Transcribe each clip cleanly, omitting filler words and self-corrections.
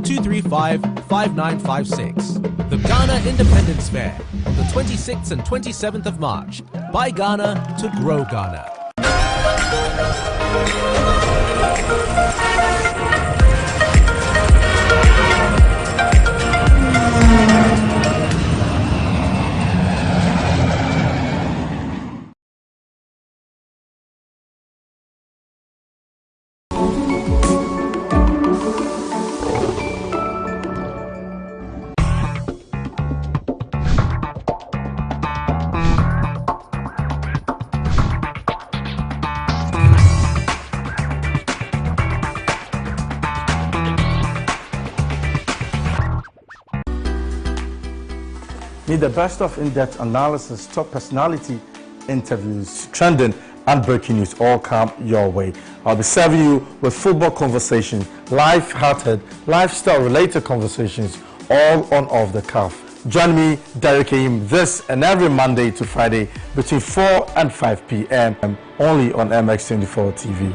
0245 5956. The Ghana Independence Fair on the 26th and 27th of March. Buy Ghana to grow Ghana. Meet the best of in-depth analysis, top personality interviews, trending and breaking news all come your way. I'll be serving you with football conversation, life-hearted, lifestyle-related conversations, all on Off the Cuff. Join me, Derek Aim, this and every Monday to Friday between 4 and 5 p.m. only on MX24 TV.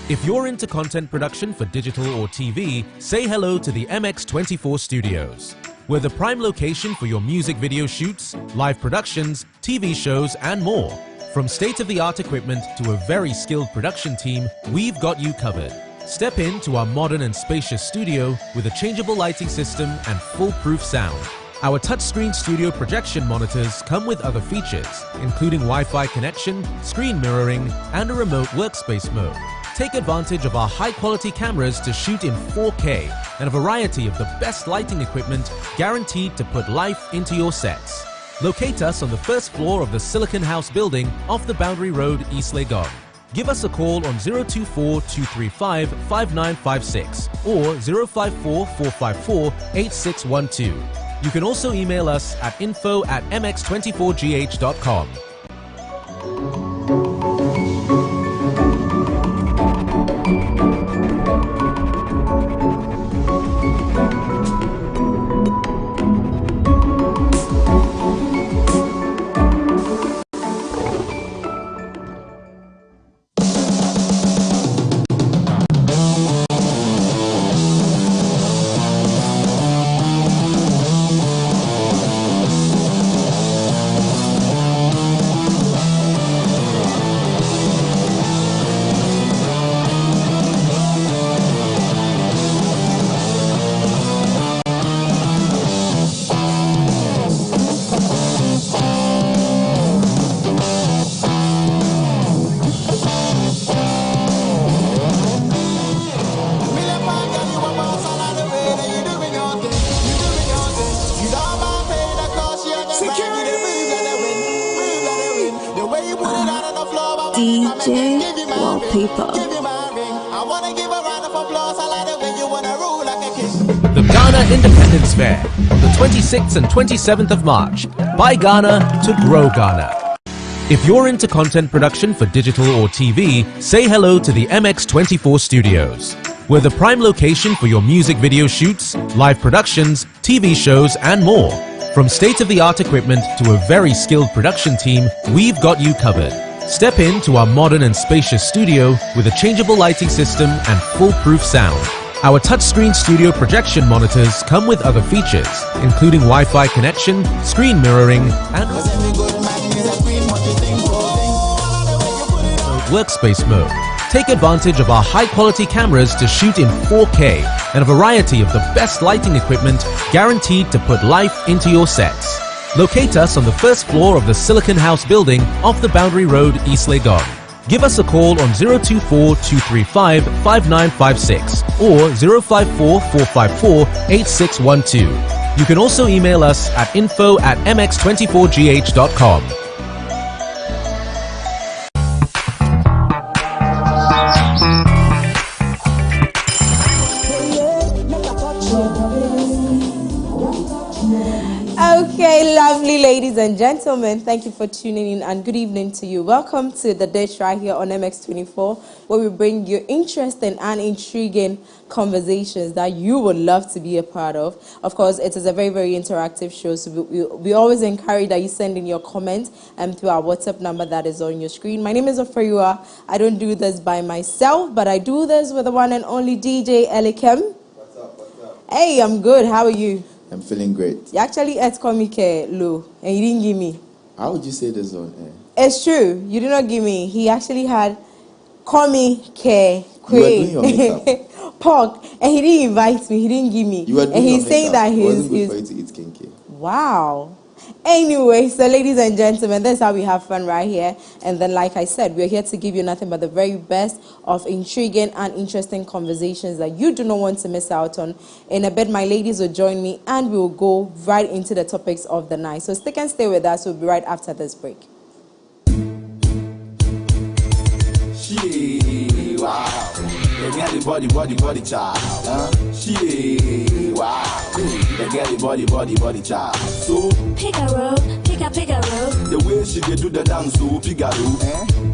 If you're into content production for digital or TV, say hello to the MX24 Studios. We're the prime location for your music video shoots, live productions, TV shows and more. From state-of-the-art equipment to a very skilled production team, we've got you covered. Step into our modern and spacious studio with a changeable lighting system and foolproof sound. Our touchscreen studio projection monitors come with other features, including Wi-Fi connection, screen mirroring and a remote workspace mode. Take advantage of our high-quality cameras to shoot in 4K and a variety of the best lighting equipment guaranteed to put life into your sets. Locate us on the first floor of the Silicon House building off the Boundary Road, East Legon. Give us a call on 024-235-5956 or 054-454-8612. You can also email us at info@mx24gh.com. DJ Wallpaper. The Ghana Independence Fair on the 26th and 27th of March. Buy Ghana to grow Ghana. If you're into content production for digital or TV, say hello to the MX24 Studios. We're the prime location for your music video shoots, live productions, TV shows and more. From state-of-the-art equipment to a very skilled production team, we've got you covered. Step into our modern and spacious studio with a changeable lighting system and foolproof sound. Our touchscreen studio projection monitors come with other features, including Wi-Fi connection, screen mirroring, and workspace mode. Take advantage of our high-quality cameras to shoot in 4K and a variety of the best lighting equipment guaranteed to put life into your sets. Locate us on the first floor of the Silicon House building off the Boundary Road, East Legon. Give us a call on 024-235-5956 or 054-454-8612. You can also email us at info@mx24gh.com. Okay, Lovely ladies and gentlemen, thank you for tuning in and good evening to you. Welcome to The Dish right here on MX24, where we bring you interesting and intriguing conversations that you would love to be a part of. Of course, it is a very, very interactive show, so we always encourage that you send in your comments through our WhatsApp number that is on your screen. My name is Oforiwaa. I don't do this by myself, but I do this with the one and only DJ Elikem. What's up? Hey, I'm good. How are you? I'm feeling great. You actually ate Komike low, and you didn't give me. How would you say this on air? It's true. You did not give me. He actually had Komike You were doing your makeup. pork, and he didn't invite me. He didn't give me. You were doing and he's your saying makeup. that It wasn't good he's for you to eat kinky. wow. Anyway, so ladies and gentlemen, that's how we have fun right here. And then, like I said, we're here to give you nothing but the very best of intriguing and interesting conversations that you do not want to miss out on. In a bit, my ladies will join me and we'll go right into the topics of the night. So stick and stay with us. We'll be right after this break. Wow. They get the body child. Wow. They get the body child. So pick a road. the way she get do the dance, so Figaro.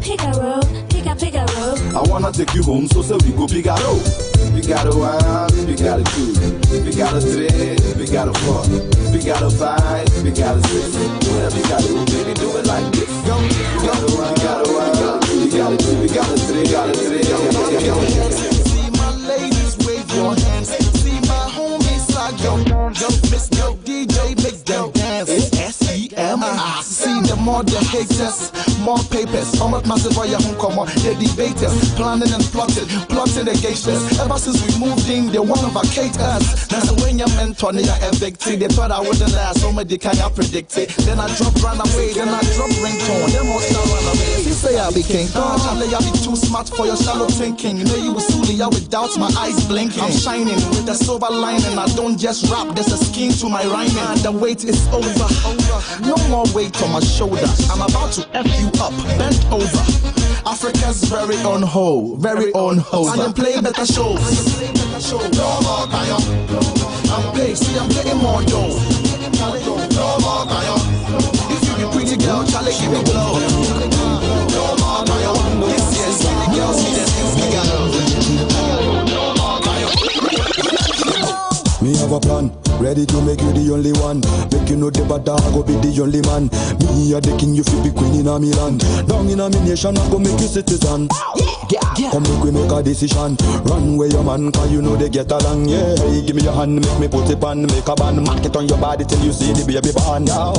Pick a road. I wanna take you home, so say we go Figaro. Figaro 1, Figaro 2, Figaro 3, Figaro 4, Figaro 5, Figaro 6. Whatever you gotta do, baby, do it like this. Figaro 1, Figaro 2, Figaro 3, Figaro 3. See my ladies, wave your hands. See my homies, slide your miss no DJ, makes them dance. It's S-E-M-I. See the more the haters, more papers. How much massive for your home come on? The debaters, planning and plotting the gangsters. Ever since we moved in, they want to vacate us. That's when your mentor, they are evicted. They thought I wouldn't last, so much they can't predict it. Then I drop run away, then I drop ringtone. Them all start run away. You say I'll be king. Charlie, I'll be too smart for your shallow thinking. You know you was Suli, I without my eyes blinking. I'm shining with a silver lining. I don't just rap, there's a scheme to my rhyming. The wait is over. No more weight on my shoulder. I'm about to F you up, bent over. Africa's very on hold, very on hold. I can play better shows. No more Kayo. I'm paid, see I'm getting more dough. No more Kayo. If you be pretty girl, Charlie give me glow. No more Kayo. This year's pretty girl, see the things we got. No more Kayo. Me have a plan, ready to make you the only one. Make you know the bad dog, go be the only man. Me a the king, you feel be queen in a me land. Down in a me nation, I go make you citizen. Come make we make a decision. Run where your man, cause you know they get along. Yeah, hey, give me your hand, make me put it on. Make a band, mark it on your body till you see the baby born. Now,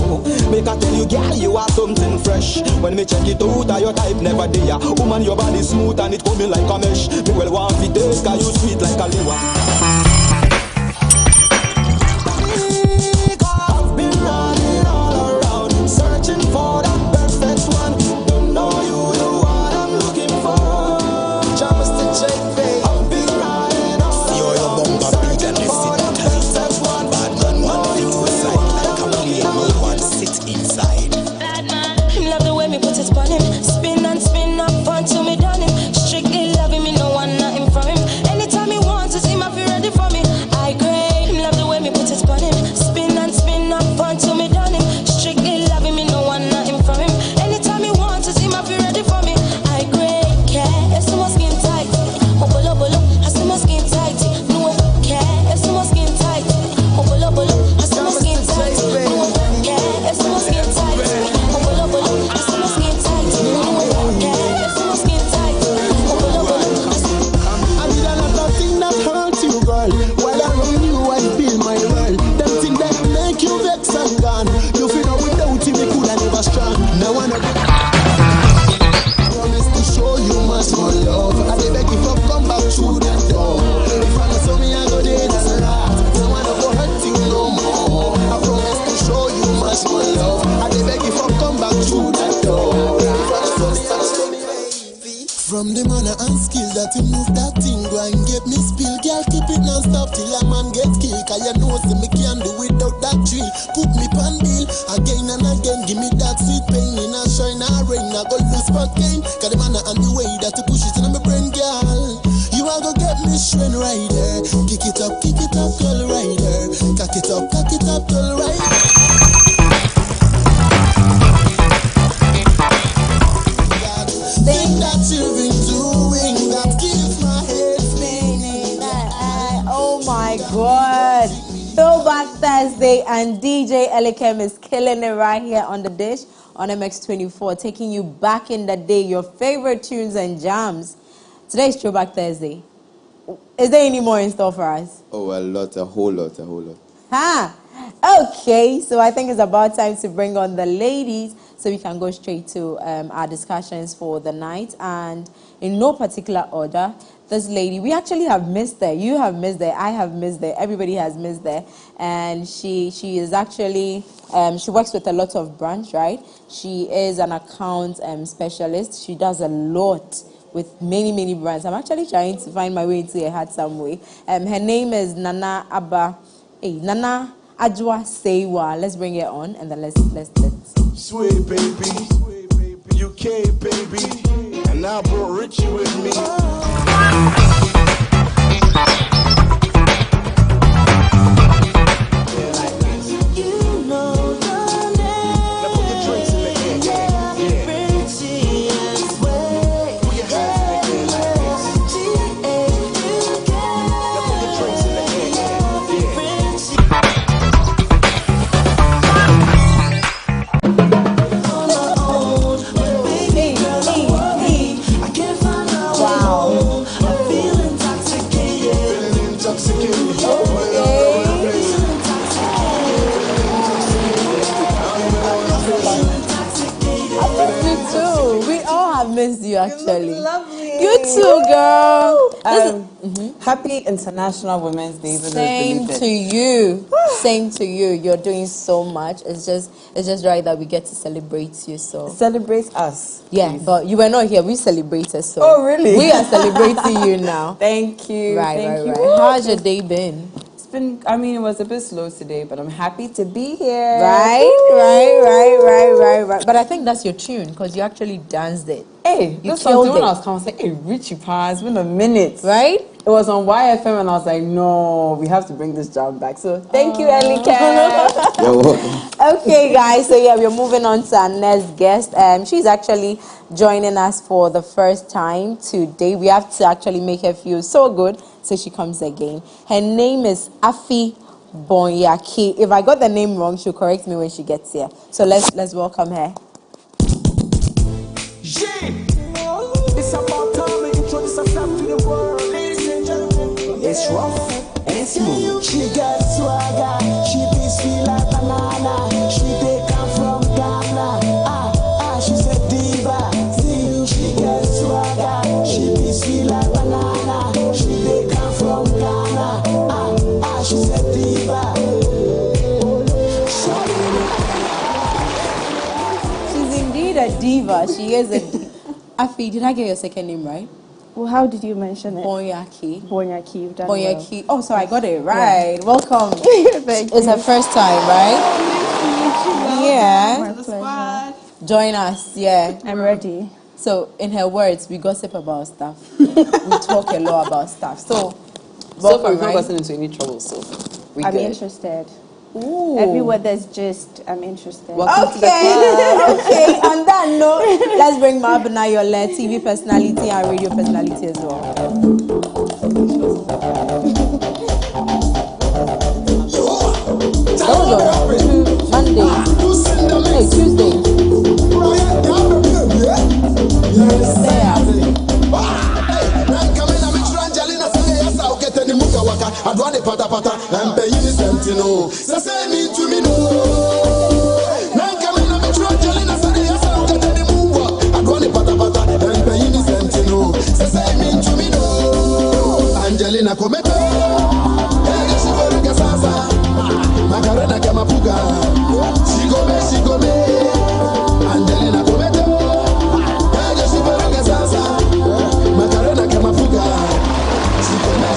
make I tell you, girl, you are something fresh. When me check it out, your type never there. Woman, your body smooth and it coming like a mesh. Me well want to taste, cause you sweet like a liver. From the manner and skill that you move that thing, go and get me spill. Girl, keep it non-stop till a man gets killed. Cause you know see me can't do without that drill. Put me pan bill again and again. Give me that sweet pain in a shine a rain. I go lose spot game. Cause the manner and the way that you push it in my brain, girl. You are gonna get me straight right there. Kick it up, girl, right there. Cock it up, girl, right there. Thursday, and DJ Elikem is killing it right here on the dish on MX24, taking you back in the day, your favorite tunes and jams. Today is Throwback Thursday. Is there any more in store for us? Oh, a whole lot. Okay, so I think it's about time to bring on the ladies so we can go straight to our discussions for the night. And in no particular order, this lady, we actually have missed her. You have missed her. I have missed her. Everybody has missed her. And she is actually, she works with a lot of brands, right? She is an account specialist. She does a lot with many brands. I'm actually trying to find my way into her heart some way. Her name is Nana Ajwa Seiwa. Let's bring it on and then let's. Sweet baby, UK baby, and I brought Richie with me. Missed you actually. You look lovely. You too, girl. Happy International Women's Day. Same to you. Same to you. You're doing so much. It's just right that we get to celebrate you. So celebrate us. Yeah, please. But you were not here. We celebrated. So oh really? We are celebrating you now. Thank you. Right. How's your day been? I mean, it was a bit slow today, but I'm happy to be here. Right. But I think that's your tune because you actually danced it. Hey, you killed it. When I was coming, I was like, hey, Richie Pa, it's been a minute. Right? It was on YFM and I was like, no, we have to bring this job back. So thank you, Ellie. Okay, guys. So yeah, we're moving on to our next guest. She's actually joining us for the first time today. We have to actually make her feel so good so she comes again. Her name is Afi Bonyaki. If I got the name wrong, she'll correct me when she gets here. So let's welcome her. It's about time to introduce herself to the world. Ladies and gentlemen, it's rough and it's smooth. She got swagger, she be sweet like banana. She take come from Ghana. She's a diva. See, she got swagger, she be sweet like banana. She take come from Ghana. She's a diva. She's indeed a diva. She is a diva. Afi, did I get your second name right? Well, how did you mention it? Bonyaki. Bonyaki, you've done Bonyaki. Well. Oh, so I got it right. Yeah. Welcome. Thank it's her first time, right? Yeah. My pleasure. Join us, yeah. I'm ready. So, in her words, we gossip about stuff. We talk a lot about stuff. So far, we've not gotten into any trouble, so I'm interested. Ooh. Everywhere there's just, I'm interested. Welcome to the club. Okay, on that note, let's bring Mabna, your TV personality and radio personality as well. That was on Monday. Hey, Tuesday. I do the pata pata and pay you sentino. Say me to me no. Now come in and try telling us that yes I get the move. I do the pata pata and pay you sentino. Say me to me no. Angelina Cometa. Hey, she go get sasa. Macarena Kamapuga. She go me. Angelina Cometa. Hey, she go get sasa. Macarena Kamapuga. She go me.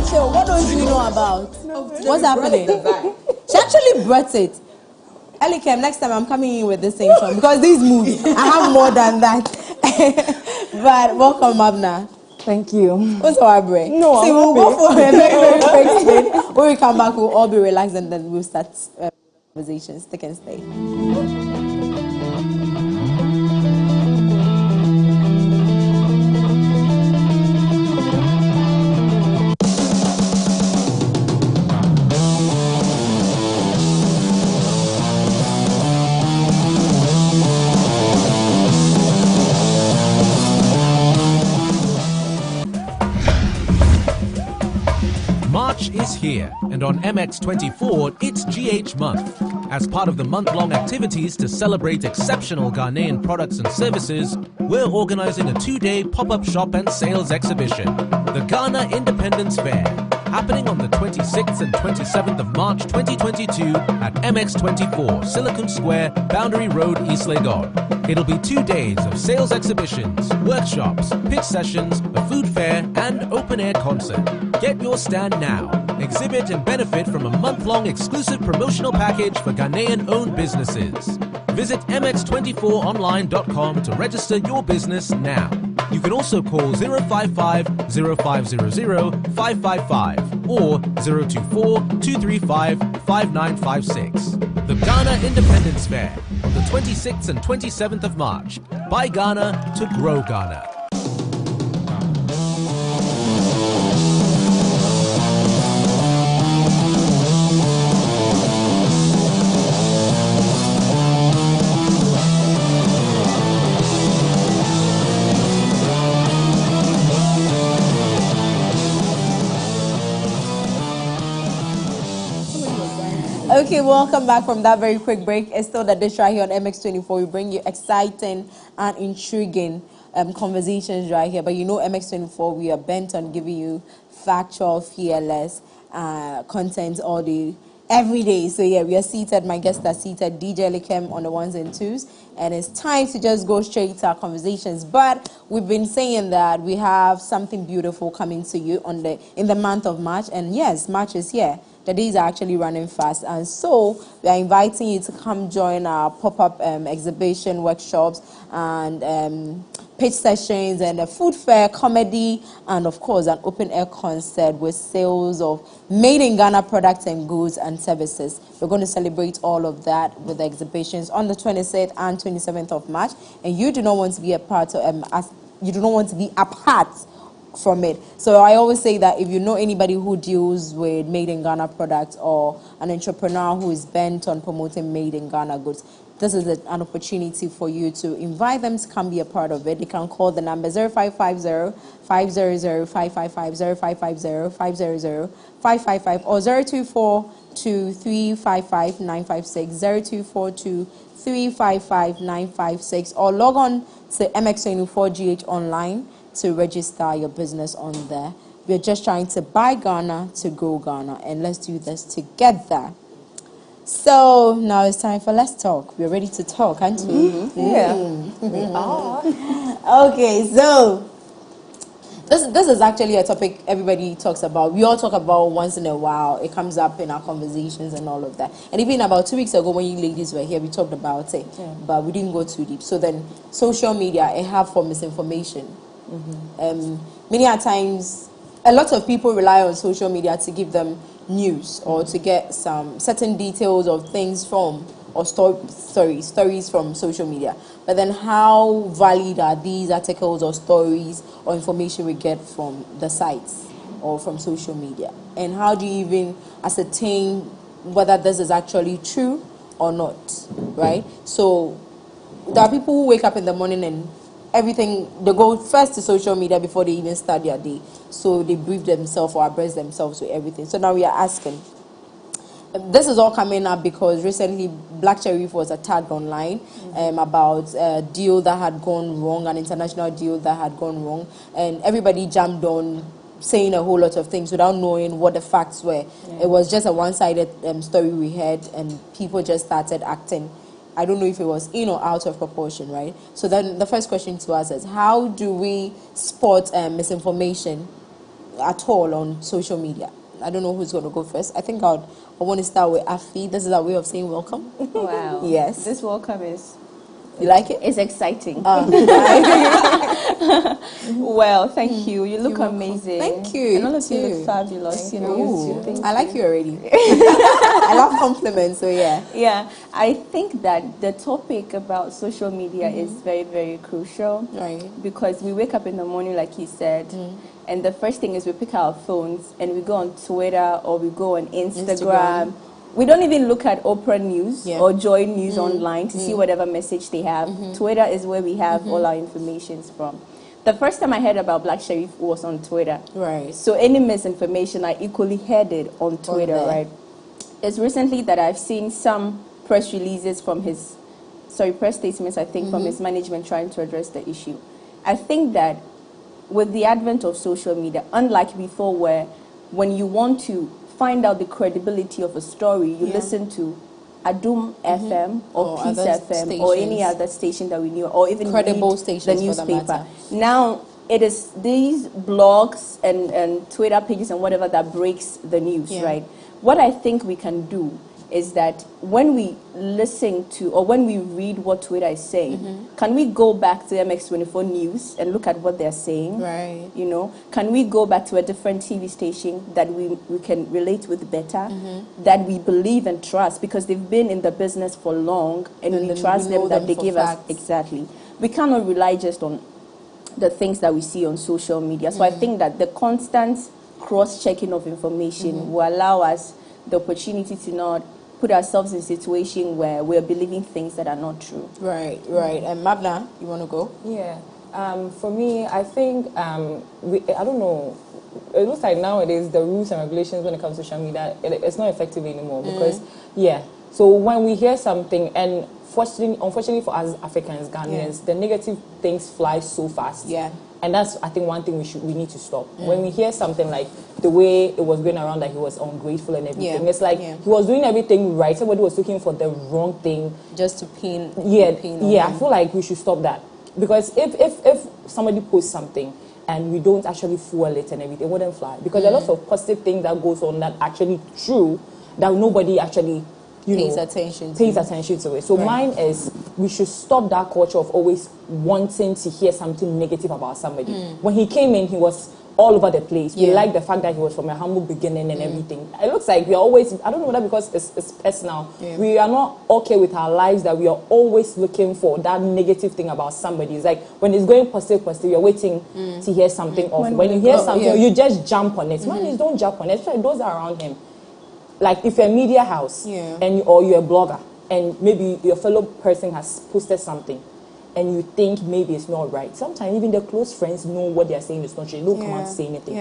Chill. What don't you know about? What's happening? She actually brought it. Elikem, next time I'm coming in with the same song because these moves, I have more than that. But welcome, Mabna. Thank you. What's our break? No, see, we'll go for a very quick spin. When we come back, we'll all be relaxed and then we'll start conversations. Stick and stay. is here, and on MX24, it's GH Month. As part of the month-long activities to celebrate exceptional Ghanaian products and services, we're organizing a 2-day pop-up shop and sales exhibition, the Ghana Independence Fair, happening on the 26th and 27th of March 2022 at MX24, Silicon Square, Boundary Road, East Legon. It'll be 2 days of sales exhibitions, workshops, pitch sessions, a food fair, and open-air concert. Get your stand now. Exhibit and benefit from a month-long exclusive promotional package for Ghanaian-owned businesses. Visit mx24online.com to register your business now. You can also call 055 0500 555 or 024 235 5956. The Ghana Independence Fair on the 26th and 27th of March. Buy Ghana to grow Ghana. Okay, welcome back from that very quick break. It's still the dish right here on MX24. We bring you exciting and intriguing conversations right here. But you know MX24, we are bent on giving you factual, fearless content all day, every day. So yeah, we are seated. My guests are seated. DJ Likem on the ones and twos. And it's time to just go straight to our conversations. But we've been saying that we have something beautiful coming to you in the month of March. And yes, March is here. The days are actually running fast, and so we are inviting you to come join our pop-up exhibition, workshops, and pitch sessions, and a food fair, comedy, and of course an open-air concert with sales of made-in-Ghana products and goods and services. We're going to celebrate all of that with the exhibitions on the 26th and 27th of March, and you do not want to be a part of you do not want to be apart from it. So I always say that if you know anybody who deals with made in Ghana products or an entrepreneur who is bent on promoting made in Ghana goods, this is an opportunity for you to invite them to come be a part of it. They can call the number 0550 500 555 0550 500 555 or 024 2355 956 024 2355 956 or log on to MX24GH online to register your business on there. We're just trying to buy Ghana to grow Ghana, and let's do this together. So now it's time for Let's Talk. We're ready to talk, aren't we? Mm-hmm. Yeah. We are. Okay, so this is actually a topic everybody talks about. We all talk about once in a while. It comes up in our conversations and all of that. And even about 2 weeks ago when you ladies were here, we talked about it, but we didn't go too deep. So then social media, it have for misinformation. Many a times, a lot of people rely on social media to give them news or to get some certain details of things from or stories from social media. But then how valid are these articles or stories or information we get from the sites or from social media? And how do you even ascertain whether this is actually true or not, right? So there are people who wake up in the morning and everything, they go first to social media before they even start their day. So they brief themselves or abreast themselves with everything. So now we are asking. This is all coming up because recently Black Cherif was attacked online about a deal that had gone wrong, an international deal that had gone wrong. And everybody jumped on saying a whole lot of things without knowing what the facts were. Yeah. It was just a one-sided story we heard, and people just started acting. I don't know if it was in or out of proportion, right? So then the first question to us is, how do we spot misinformation at all on social media? I don't know who's going to go first. I think I want to start with Afi. This is our way of saying welcome. Wow. Yes. This welcome is... You like it? It's exciting. Well, thank you. You look amazing. Thank you. And all of you look fabulous. You know. I like you already. I love compliments, so yeah. Yeah, I think that the topic about social media is very, very crucial. Right. Because we wake up in the morning, like you said, and the first thing is we pick our phones and we go on Twitter or we go on Instagram. We don't even look at Oprah News or Joy News online to see whatever message they have. Twitter is where we have all our information from. the first time I heard about Black Sheriff was on Twitter. Right. So any misinformation, I equally heard it on Twitter, right? It's recently that I've seen some press releases from press statements, I think, from his management trying to address the issue. I think that with the advent of social media, unlike before where when you want to find out the credibility of a story, you listen to Adum FM or Peace FM or any other station that we knew, or even credible read stations the newspaper. Now it is these blogs and Twitter pages and whatever that breaks the news, right? What I think we can do is that when we listen to or when we read what Twitter is saying, can we go back to MX24 News and look at what they're saying? Right. You know, can we go back to a different TV station that we can relate with better, that we believe and trust because they've been in the business for long and we trust them that they give us exactly. We cannot rely just on the things that we see on social media. So I think that the constant cross-checking of information will allow us the opportunity to not put ourselves in a situation where we're believing things that are not true. Right, right. And Magna, you want to go? Yeah. For me, I think, I don't know, it looks like nowadays the rules and regulations when it comes to social media, it's not effective anymore because, so when we hear something, and unfortunately for us Africans, Ghanaians, the negative things fly so fast. Yeah. And that's, I think, one thing we need to stop. When we hear something like the way it was going around, like he was ungrateful and everything, it's like he was doing everything right. Somebody was looking for the wrong thing. Just to pin. I feel like we should stop that. Because if somebody posts something and we don't actually fuel it and everything, it wouldn't fly. Because there are lots of positive things that goes on that actually true that nobody actually pays attention to it. So mine is we should stop that culture of always wanting to hear something negative about somebody. When he came in, he was all over the place. We like the fact that he was from a humble beginning and everything. It looks like we are always, I don't know whether because it's personal, we are not okay with our lives that we are always looking for that negative thing about somebody. It's like when it's going positive, you're waiting to hear something off. When you hear something, you just jump on it. Mine is don't jump on it, especially those are around him. Like if you're a media house or you're a blogger and maybe your fellow person has posted something and you think maybe it's not right. Sometimes even their close friends know what they're saying is not true. They don't come out to say anything.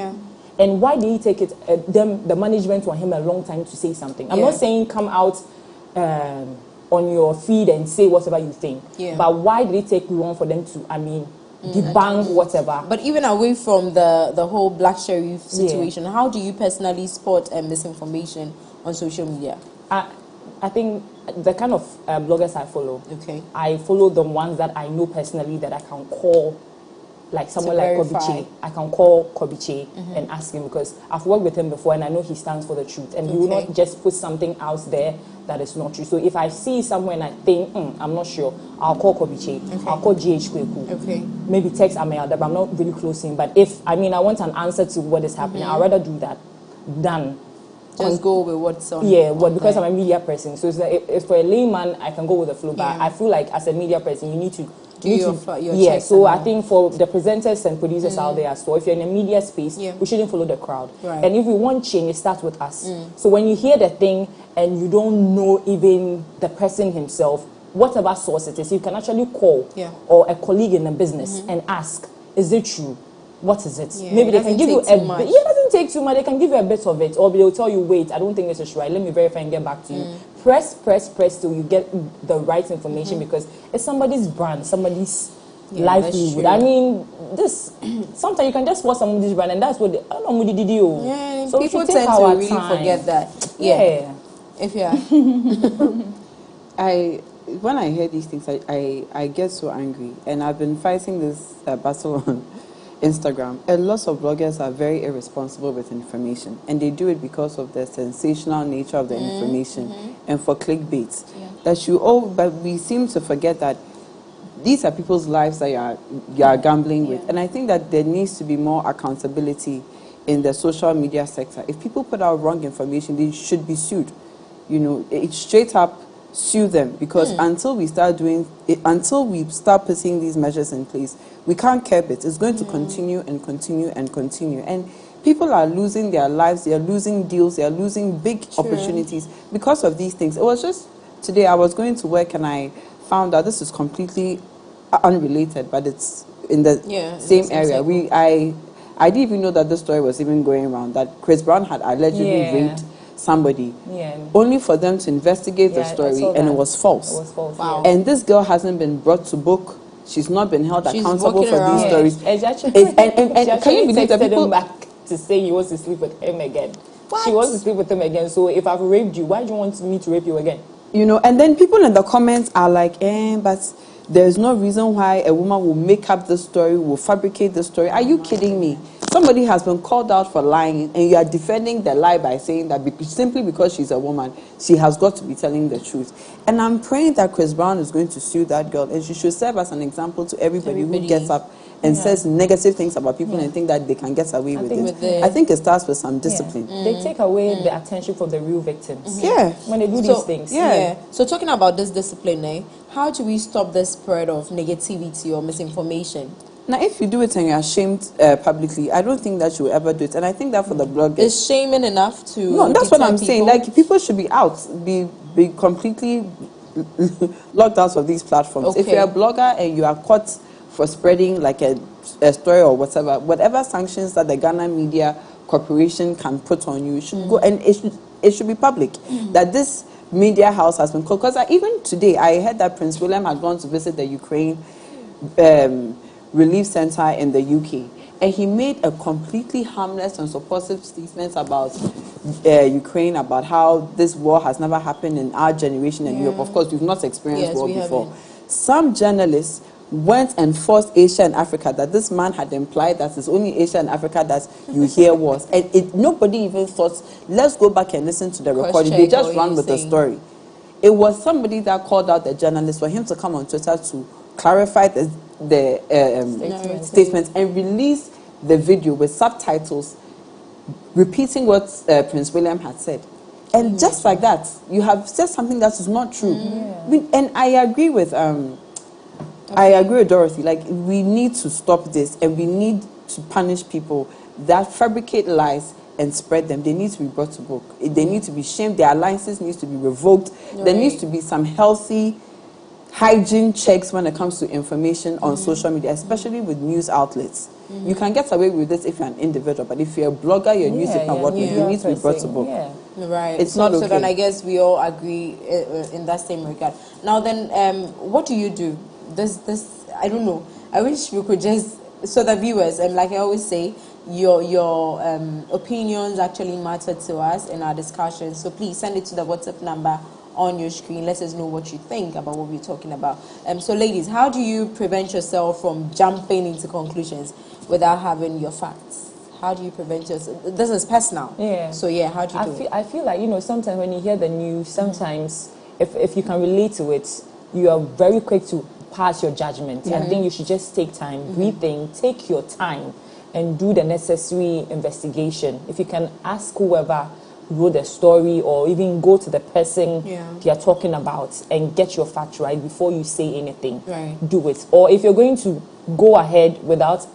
And why did he take it? The management want him a long time to say something. I'm not saying come out on your feed and say whatever you think. But why did it take long for them to, debunk whatever? But even away from the whole Black Sheriff situation, how do you personally spot misinformation on social media? I think the kind of bloggers I follow, I follow the ones that I know personally that I can call, like someone like Kobiche. I can call Kobiche and ask him because I've worked with him before and I know he stands for the truth and he will not just put something out there that is not true. So if I see somewhere and I think, I'm not sure, I'll call Kobiche, I'll call GH Kweku, maybe text Amayada, but I'm not really close to him. But if, I want an answer to what is happening, I'd rather do that than just go with what's on. Because I'm a media person. So it's like if for a layman, I can go with the flow. But I feel like as a media person, you need to do your so I think for the presenters and producers out there as well, if you're in a media space, we shouldn't follow the crowd. And if we want change, it starts with us. So when you hear the thing and you don't know even the person himself, whatever source it is, you can actually call or a colleague in the business and ask, is it true? What is it? Maybe they can give you a bit. It doesn't take too much. They can give you a bit of it, or they'll tell you, wait, I don't think this is right. Let me verify and get back to you. Press till you get the right information because it's somebody's brand, somebody's livelihood. This sometimes you can just watch somebody's brand, and that's what they. I don't know what did you. So people tend to really forget that. When I hear these things, I get so angry, and I've been fighting this battle on Instagram. A lot of bloggers are very irresponsible with information, and they do it because of the sensational nature of the information and for clickbait. But we seem to forget that these are people's lives that you are gambling with, and I think that there needs to be more accountability in the social media sector. If people put out wrong information, they should be sued. It's straight up. Sue them because until we start putting these measures in place, we can't curb it. It's going to continue and continue and continue. And people are losing their lives, they are losing deals, they are losing big opportunities because of these things. It was just today I was going to work and I found out this is completely unrelated, but it in the same same area. circle. I didn't even know that this story was even going around, that Chris Brown had allegedly raped somebody, only for them to investigate the story, and it was false. It was false. Wow. And this girl hasn't been brought to book. She's not been held She's accountable walking for around. these stories. And actually, and can you believe that texted people him back to say he wants to sleep with him again? She wants to sleep with him again. So if I've raped you, why do you want me to rape you again? You know, and then people in the comments are like, but there's no reason why a woman will make up this story, will fabricate the story. Are you kidding me? Somebody has been called out for lying, and you are defending the lie by saying that simply because she's a woman, she has got to be telling the truth. And I'm praying that Chris Brown is going to sue that girl, and she should serve as an example to everybody who gets up and says negative things about people and think that they can get away with it. I think it starts with some discipline. They take away the attention from the real victims. When they do these things. So talking about this discipline, how do we stop the spread of negativity or misinformation? Now, if you do it and you're ashamed publicly, I don't think that you will ever do it. And I think that for the bloggers... Is shaming enough to... No, that's what I'm saying. Like, people should be out, be completely locked out of these platforms. Okay. If you're a blogger and you are caught for spreading like a story or whatever sanctions that the Ghana Media Corporation can put on you should go, and it should be public that this media house has been called. Because even today I heard that Prince William had gone to visit the Ukraine relief center in the UK, and he made a completely harmless and supportive statement about Ukraine, about how this war has never happened in our generation in Europe. Of course, we've not experienced war before. Some journalists went and forced Asia and Africa, that this man had implied that it's only Asia and Africa that you hear wars. And nobody even thought, let's go back and listen to the recording. They just ran with the story. It was somebody that called out the journalist for him to come on Twitter to clarify the statement and release the video with subtitles repeating what Prince William had said. And just like that, you have said something that is not true. And I agree with Dorothy. Like, we need to stop this, and we need to punish people that fabricate lies and spread them. They need to be brought to book. They need to be shamed. Their alliances need to be revoked. There needs to be some healthy hygiene checks when it comes to information on social media, especially with news outlets. You can get away with this if you're an individual, but if you're a blogger, you're a newspaper, you need to be brought to book. Right. It's not okay. So then I guess we all agree in that same regard. Now then, what do you do? This I don't know. I wish we could just, so the viewers, and like I always say, your opinions actually matter to us in our discussions. So please send it to the WhatsApp number on your screen. Let us know what you think about what we're talking about. So ladies, how do you prevent yourself from jumping into conclusions without having your facts? How do you prevent yourself? This is personal. So how do you do it? I feel like, sometimes when you hear the news, sometimes if you can relate to it, you are very quick to pass your judgment. I think you should just take time, rethink, take your time, and do the necessary investigation. If you can ask whoever wrote the story, or even go to the person you're talking about and get your facts right before you say anything. Do it. Or if you're going to go ahead without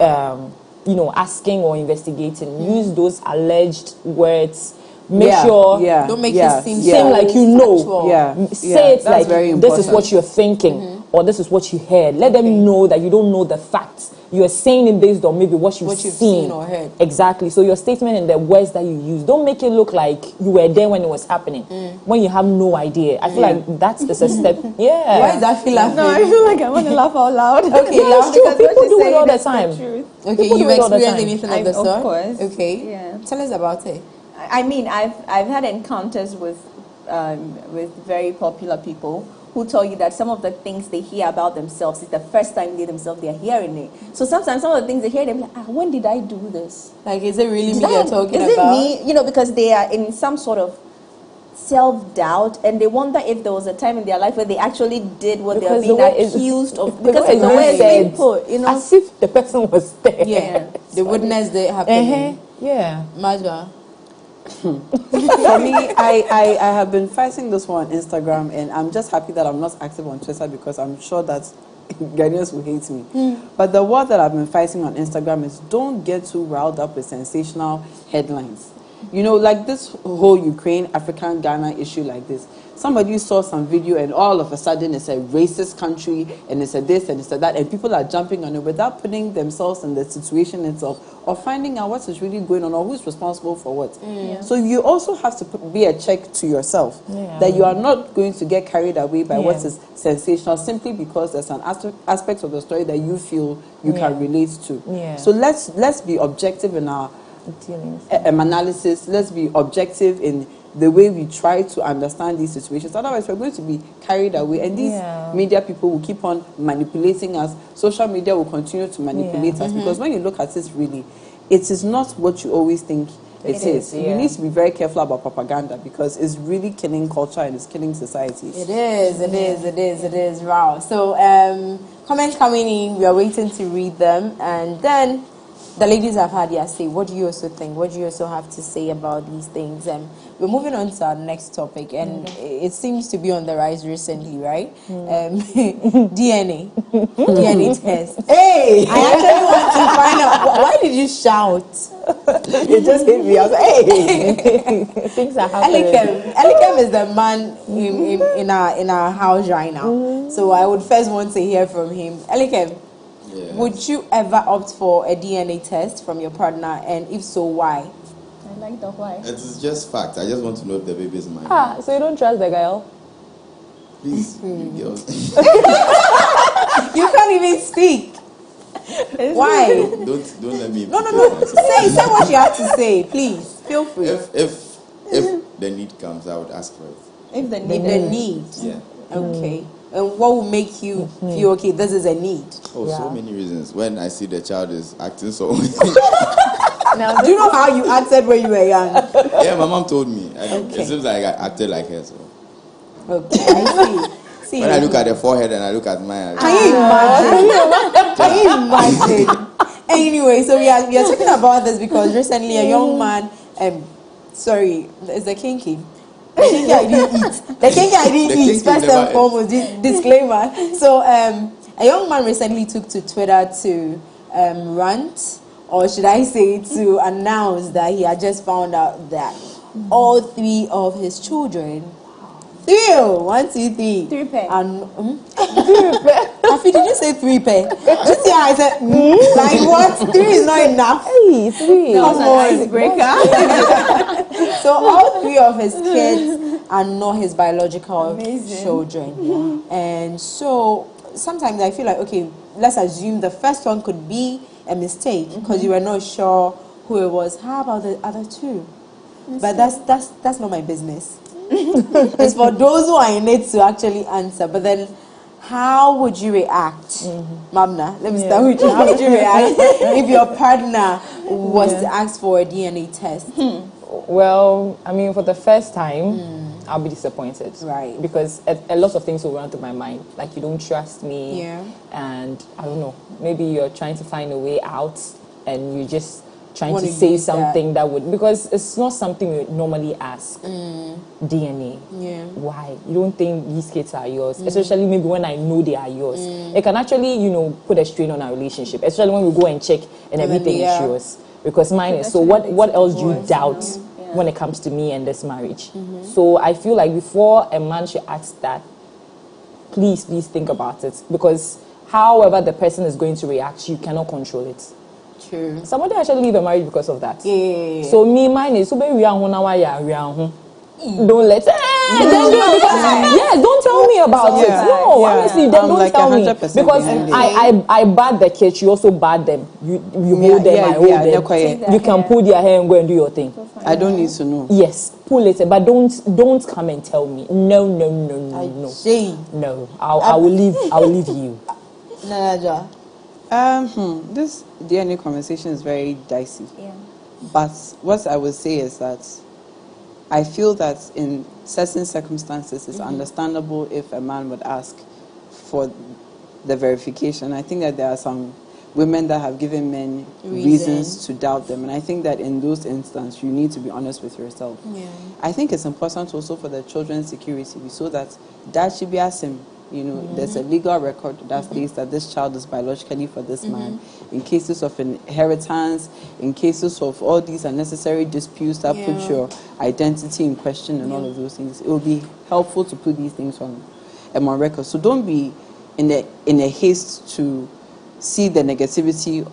asking or investigating, use those alleged words. Make sure don't make it seem like you know. Say it like this is what you're thinking, or this is what you heard. Let them know that you don't know the facts. You are saying it based on maybe what you've seen or heard. Exactly. So your statement and the words that you use, don't make it look like you were there when it was happening, when you have no idea. I feel like that's a step. Why is that feel laughing? No, I feel like I want to laugh out loud. Okay, laugh because people do it all the time. Okay, you've experienced anything of the sort? Of course. Okay. Yeah. Tell us about it. I mean, I've had encounters with very popular people who tell you that some of the things they hear about themselves is the first time they themselves are hearing it. So sometimes some of the things they hear, they're like, when did I do this? Like, is it really me you're talking about? Is it me? Because they are in some sort of self-doubt, and they wonder if there was a time in their life where they actually did what they're being accused of. Because it's the way it's being put, as if the person was there. Yeah, they witnessed it happening. Majwa. For me, I have been fighting this one on Instagram, and I'm just happy that I'm not active on Twitter, because I'm sure that Ghanaians will hate me. But the word that I've been fighting on Instagram is, don't get too riled up with sensational headlines. You know, like this whole Ukraine, African, Ghana issue like this. Somebody saw some video and all of a sudden it's a racist country and it's a this and it's a that, and people are jumping on it without putting themselves in the situation itself or finding out what is really going on or who's responsible for what. So you also have to be a check to yourself that you are not going to get carried away by what is sensational simply because there's an aspect of the story that you feel you can relate to. So let's be objective in our analysis. Let's be objective in the way we try to understand these situations. Otherwise, we're going to be carried away, and these media people will keep on manipulating us. Social media will continue to manipulate us because when you look at this, really, it is not what you always think it is. You need to be very careful about propaganda because it's really killing culture and it's killing societies. It is. Wow. So, comments coming in, we are waiting to read them, and then the ladies have had their say. What do you also think? What do you also have to say about these things? We're moving on to our next topic, and it seems to be on the rise recently, right? DNA test. Hey! I actually want to find out, why did you shout? It just hit me. I was like, hey! Things are happening. Elikem is the man in our house right now. So I would first want to hear from him. Elikem, would you ever opt for a DNA test from your partner, and if so, why? I like the why. It's just fact. I just want to know if the baby is mine. So you don't trust the girl? Please, girls. You can't even speak. Why? Don't let me. No. Say what you have to say, please. Feel free. If the need comes, I would ask for it. If the need. Yeah. Okay. And what will make you feel okay? This is a need. So many reasons. When I see the child is acting so. Now, do you know how you acted when you were young? Yeah, my mom told me. It seems like I acted like her. So. Okay, I see. When I look at the forehead and I look at mine, Can you imagine? Anyway, so we are talking about this because recently a young man, sorry, it's the kinky. The kinky I didn't eat. First and foremost, disclaimer. So a young man recently took to Twitter to rant, or should I say to announce that he had just found out that all 3 of his children, 1, 2, 3. 3 pair. And Afi, did you say 3 pair? Just yeah, I said like what? 3 is not enough. Hey, 3. Come on, icebreaker. So all 3 of his kids are not his biological children, and so sometimes I feel like, okay, let's assume the first one could be a mistake because you were not sure who it was. How about the other 2? But that's not my business. It's for those who are in it to actually answer. But then, how would you react, Mabna? Let me start with you. How would you react if your partner was to ask for a DNA test? Well, I mean, for the first time, I'll be disappointed. Right. Because a lot of things will run through my mind. Like, you don't trust me. Yeah. And, I don't know, maybe you're trying to find a way out and you just trying to Wanna say use something that would, because it's not something you normally ask. DNA. Yeah. Why? You don't think these kids are yours? Especially maybe when I know they are yours. It can actually, put a strain on our relationship. Especially when we go and check and everything is yours. Because mine is. So what else do you doubt when it comes to me and this marriage? So I feel like before a man should ask that, please think about it. Because however the person is going to react, you cannot control it. True. Somebody actually leave a marriage because of that. Yeah. So mine is don't let don't tell me about it. No, honestly, don't like tell me. Because I bad the kids, you also bad them. You hold them, I hold them. You can pull their hair and go and do your thing. I don't need to know. Yes, pull it, but don't come and tell me. No. No, I will leave you. Nanaja. This DNA conversation is very dicey. Yeah. But what I would say is that I feel that in certain circumstances it's understandable if a man would ask for the verification. I think that there are some women that have given men reasons to doubt them, and I think that in those instances you need to be honest with yourself. Yeah. I think it's important also for the children's security so that should be asked him. There's a legal record that states that this child is biologically for this man, in cases of inheritance, in cases of all these unnecessary disputes that put your identity in question and all of those things. It will be helpful to put these things on record. So don't be in a haste to see the negativity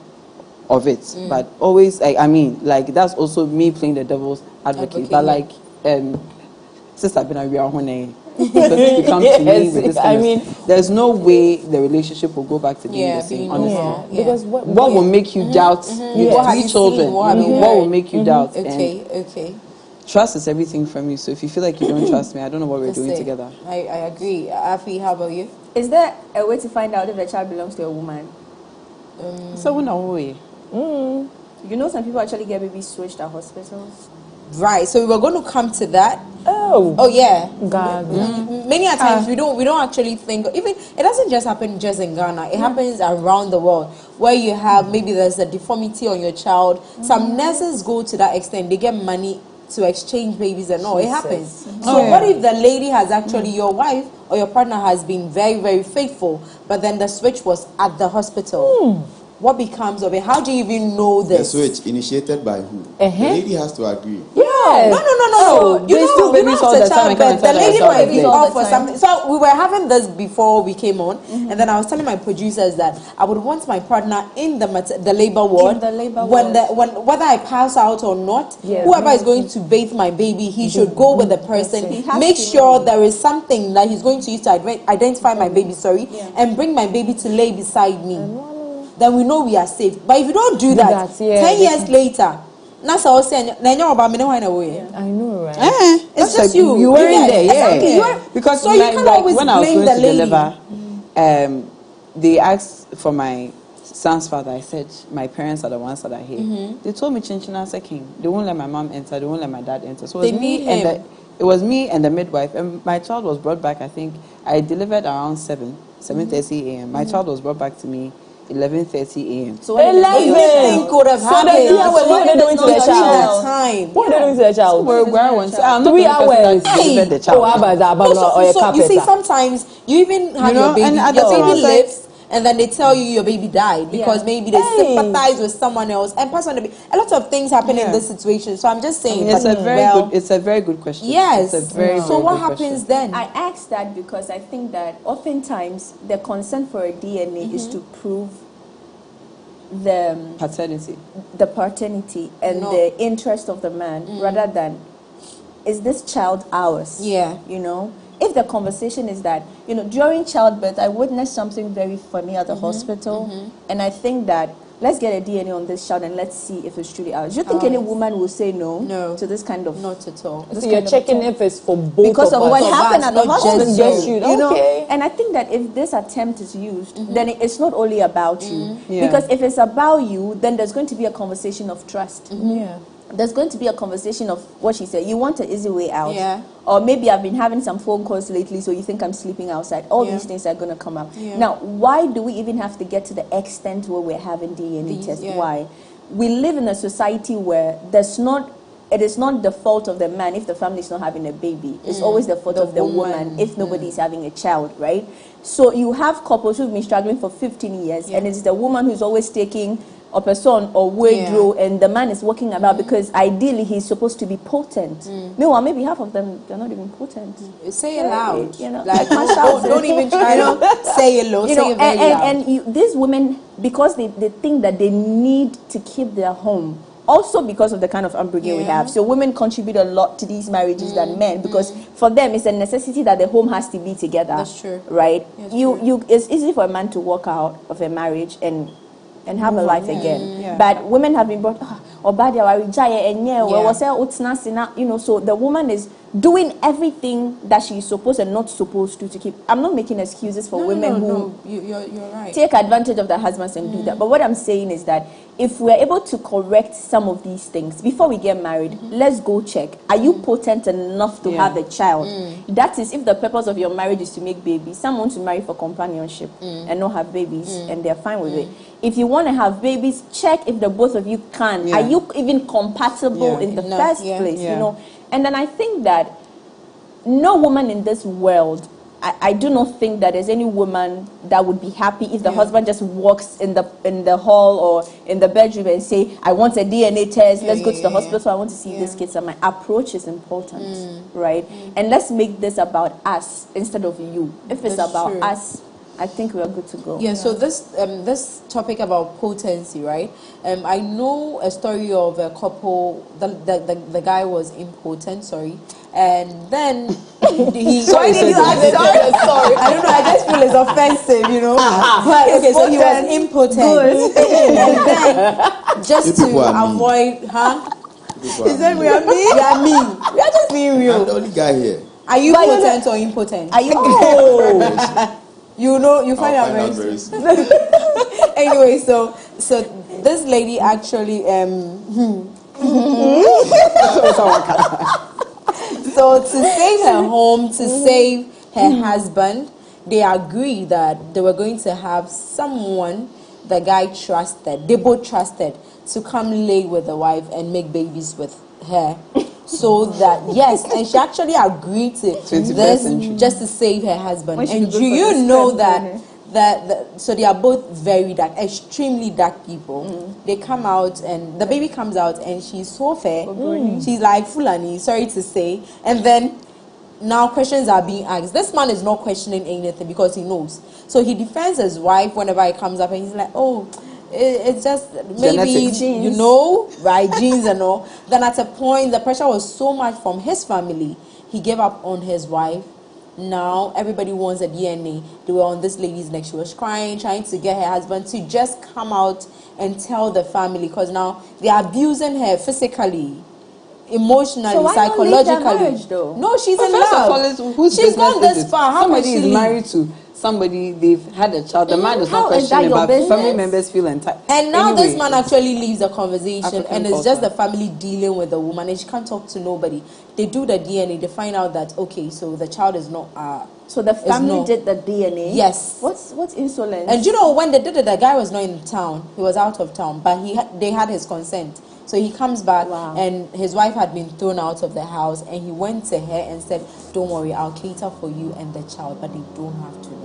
of it, but always, that's also me playing the devil's advocate. But since I've been around when you come to me with this there's no way the relationship will go back to being the same, honestly. Because what will make you doubt? You have 3 children. What will make you doubt? Okay. Trust is everything from you. So if you feel like you don't trust me, I don't know what we're doing together. I agree. Afi, how about you? Is there a way to find out if a child belongs to a woman? So no way. You know, some people actually get babies switched at hospitals. Right. So we were going to come to that. Oh yeah. God. Many a times we don't actually think. Even it doesn't just happen just in Ghana. It happens around the world where you have maybe there's a deformity on your child. Some nurses go to that extent. They get money to exchange babies and all. It happens. So what if the lady has actually your wife or your partner has been very, very faithful, but then the switch was at the hospital? What becomes of it? How do you even know this? The switch initiated by who? The lady has to agree. No. You know, the lady might be off for something. So we were having this before we came on, and then I was telling my producers that I would want my partner in the labor ward. Whether I pass out or not, whoever is going to bathe my baby, he should go with the person. Make sure there is something that he's going to use to identify my baby. And bring my baby to lay beside me. Then we know we are safe. But if you don't do that, 10 years later, that's all saying. I know, right? It's just you. You weren't there, Exactly. Because so you can always when I was blame going the to deliver, they asked for my son's father. I said my parents are the ones that are here. They told me Chinchina Seking. They won't let my mom enter. They won't let my dad enter. So it was me and the midwife. And my child was brought back. I think I delivered around 7:30 a.m. My child was brought back to me 11:30 a.m. So 11 could have happened. What are they doing to the child? What are they doing to the child? 3 hours. So you see, sometimes you even have your baby, and your baby lives, and then they tell you your baby died because maybe they sympathize with someone else and pass on the baby. A lot of things happen in this situation. So I'm just saying, it's a very good question. Yes. It's a very so what happens then? I asked that because I think that oftentimes the consent for a DNA is to prove the paternity and the interest of the man rather than is this child ours? You know? If the conversation is that, you know, during childbirth, I witnessed something very funny at the hospital, and I think that let's get a DNA on this child and let's see if it's truly ours. Do you think any woman will say no to this kind of? Not at all. So you're checking if it's for both because of what happened at the hospital. Just you know? And I think that if this attempt is used, then it's not only about you. Because if it's about you, then there's going to be a conversation of trust. There's going to be a conversation of what she said. You want an easy way out. Or maybe I've been having some phone calls lately, so you think I'm sleeping outside. All these things are going to come up. Now, why do we even have to get to the extent where we're having DNA tests? Why? We live in a society where it is not the fault of the man if the family is not having a baby. It's always the fault of the woman if nobody is having a child, right? So you have couples who've been struggling for 15 years, and it's the woman who's always taking a person or wardrobe, and the man is walking about because ideally he's supposed to be potent. Meanwhile, maybe half of them, they're not even potent. Say it loud. You know, like, don't even try to say it low. Say it very loud. And these women, because they think that they need to keep their home, also because of the kind of upbringing we have. So women contribute a lot to these marriages than men, because for them it's a necessity that the home has to be together. That's true. Right? It's easy for a man to walk out of a marriage and have a life again. But women have been brought you know, so the woman is doing everything that she's supposed and not supposed to keep. I'm not making excuses for women who you're right. take advantage of their husbands and do that. But what I'm saying is that if we're able to correct some of these things before we get married, let's go check. Are you potent enough to have a child? That is, if the purpose of your marriage is to make babies, some want to marry for companionship and not have babies, and they're fine with it. If you want to have babies, check if the both of you can. Are you even compatible in the first place? You know. And then I think that no woman in this world I do not think that there's any woman that would be happy if the husband just walks in the hall or in the bedroom and say, I want a DNA test, let's go to the hospital, so I want to see this kid. So my approach is important, right? And let's make this about us instead of you. If it's about us, I think we are good to go. Yeah, so this topic about potency, right? I know a story of a couple, the guy was impotent, and then he... Sorry, did you ask sorry. I don't know, I just feel it's offensive, you know. But okay, so he was impotent. And then, just to avoid, He said we are mean? We are mean. We are just being real. I'm the only guy here. Are you potent or impotent? Are you... You know, you find out very soon. Anyway, so this lady actually so to save her home, to save her husband, they agreed that they were going to have someone the guy trusted, they both trusted, to come lay with the wife and make babies with her. So that, yes, and she actually agreed to this just to save her husband. And do you know that so they are both very dark, extremely dark people. They come out and the baby comes out and she's so fair. She's like Fulani, sorry to say. And then now questions are being asked. This man is not questioning anything because he knows. So he defends his wife whenever he comes up and he's like, oh, it's just maybe genes. You know, right, genes and all. Then at a point the pressure was so much from his family, he gave up on his wife. Now everybody wants a DNA. They were on this lady's neck. She was crying, trying to get her husband to just come out and tell the family, because now they are abusing her physically, emotionally, so psychologically. Marriage, though? No, she's in love. She's gone this far. How somebody is is married to somebody, they've had a child. The man does not question about family members feel entitled. And now this man actually leaves the conversation and it's just the family dealing with the woman and she can't talk to nobody. They do the DNA, they find out that, okay, so the child is not... so the family did the DNA? Yes. What's insolence? And you know, when they did it, the guy was not in town. He was out of town, but they had his consent. So he comes back and his wife had been thrown out of the house and he went to her and said, don't worry, I'll cater for you and the child, but they don't have to know.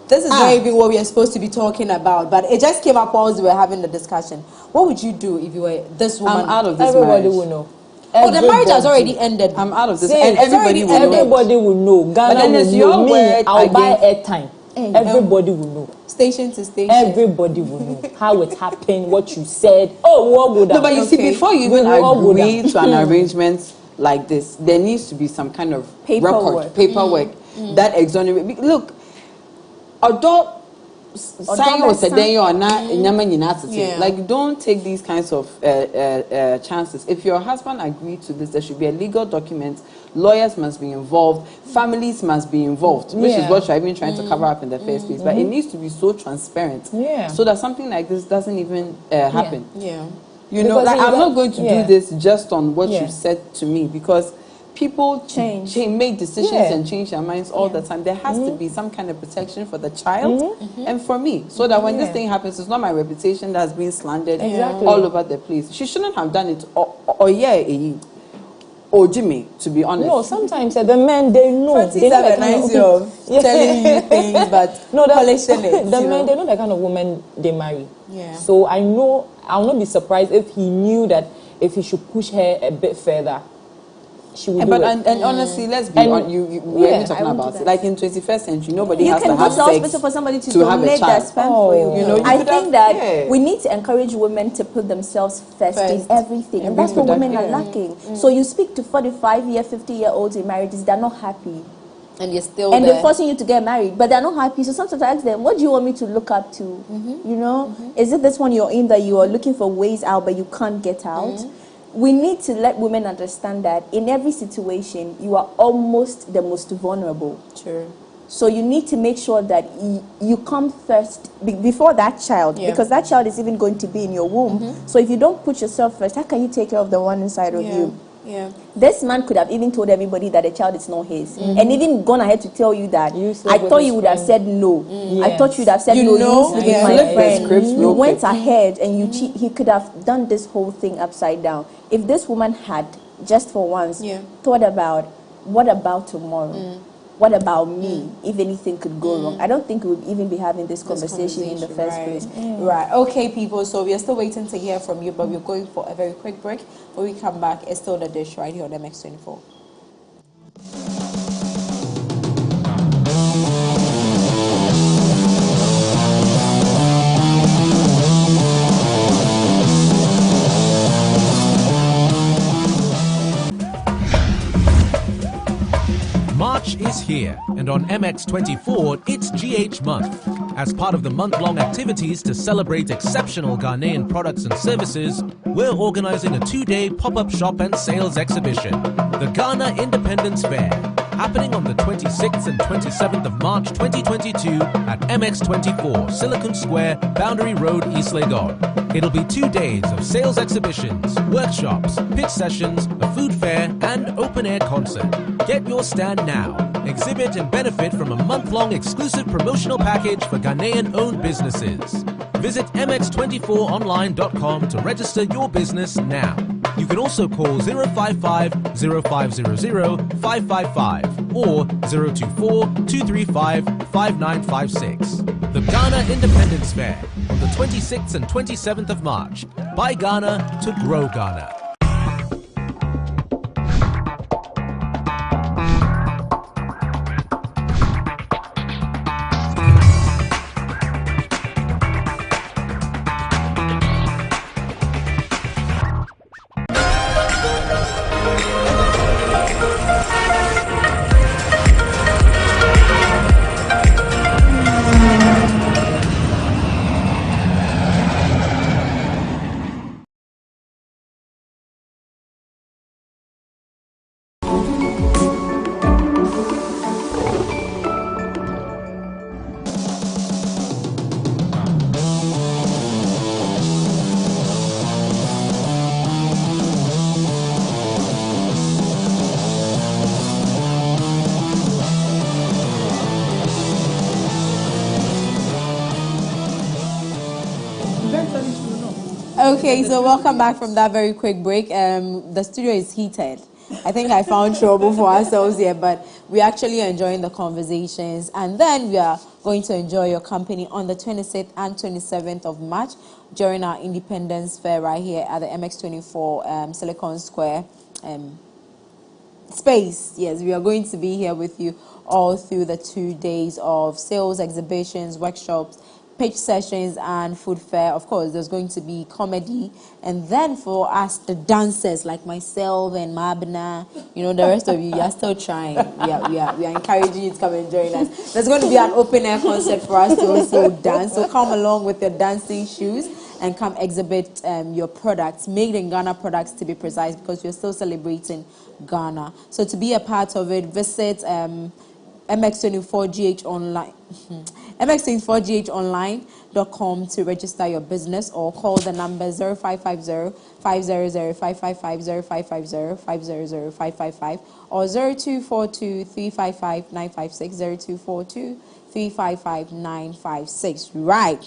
This is not even what we are supposed to be talking about, but it just came up while we were having the discussion. What would you do if you were this woman? I'm out of this Everybody marriage. will know. Oh, the marriage has already ended. I'm out of this. And everybody will know. Everybody will know. Ghana will know. Me, I'll buy airtime. Everybody will know. Station to station. Everybody will know how it happened, what you said. Oh, what would No, but you see, before you even agree to an arrangement like this, there needs to be some kind of paperwork that exonerates. Look, adult sign was a day or not, like don't take these kinds of chances. If your husband agreed to this, there should be a legal document. Lawyers must be involved. Families must be involved, which is what I've been trying to cover up in the first place. But it needs to be so transparent, so that something like this doesn't even happen. You know, like, I'm not going to do this just on what you said to me, because people make decisions and change their minds all the time. There has to be some kind of protection for the child and for me, so that when this thing happens, it's not my reputation that's being slandered all over the place. She shouldn't have done it. Or Jimmy, to be honest. No, sometimes the men, they know. They know the kind of telling you things, but no, polishing it. The men, they know the kind of woman they marry. So I know, I'll not be surprised if he knew that if he should push her a bit further, she would do it. And honestly, let's be honest, we're talking about it. Like in 21st century, nobody has to have sex. You can go to hospital for somebody to donate their sperm for you. You know, I think that we need to encourage women to put themselves first in everything. And that's what women are lacking. So you speak to 45-year, 50-year-olds in marriages, they're not happy. And you're still and they're forcing you to get married, but they're not happy. So sometimes I ask them, what do you want me to look up to? You know, is it this one you're in that you are looking for ways out, but you can't get out? We need to let women understand that in every situation, you are almost the most vulnerable. True. So you need to make sure that you come first before that child, because that child is even going to be in your womb. So if you don't put yourself first, how can you take care of the one inside of you? This man could have even told everybody that the child is not his, and even gone ahead to tell you that I thought you would have said no. I thought you would have said no. You sleep with my friend. You went ahead and you cheat. He could have done this whole thing upside down. If this woman had just for once thought about what about tomorrow, what about me if anything could go wrong? I don't think we would even be having this conversation in the first place. Right. Okay, people. So we are still waiting to hear from you, but we're going for a very quick break. When we come back, it's still The Dish right here on MX24. March is here, and on MX24, it's GH Month. As part of the month-long activities to celebrate exceptional Ghanaian products and services, we're organizing a 2-day pop-up shop and sales exhibition, the Ghana Independence Fair, happening on the 26th and 27th of March 2022 at MX24, Silicon Square, Boundary Road, East Legon. It'll be 2 days of sales exhibitions, workshops, pitch sessions, a food fair, and open-air concert. Get your stand now. Exhibit and benefit from a month-long exclusive promotional package for Ghanaian-owned businesses. Visit mx24online.com to register your business now. You can also call 055 0500 555 or 024 235 5956. The Ghana Independence Fair on the 26th and 27th of March. Buy Ghana to grow Ghana. Okay, so welcome back from that very quick break. The studio is heated. I think I found trouble for ourselves here, but we're actually enjoying the conversations. And then we are going to enjoy your company on the 26th and 27th of March during our Independence Fair right here at the MX24 Silicon Square space. Yes, we are going to be here with you all through the 2 days of sales, exhibitions, workshops, pitch sessions, and food fair. Of course, there's going to be comedy. And then for us, the dancers like myself and Mabna, you know, the rest of you are still trying. We are encouraging you to come and join us. There's going to be an open-air concert for us to also dance. So come along with your dancing shoes and come exhibit your products, made in Ghana products to be precise, because we're still celebrating Ghana. So to be a part of it, visit MX24GH online. MX24GHonline.com to register your business, or call the number 0550 500 555 0550 500 555 or 0242 355 956 0242 355 956. Right.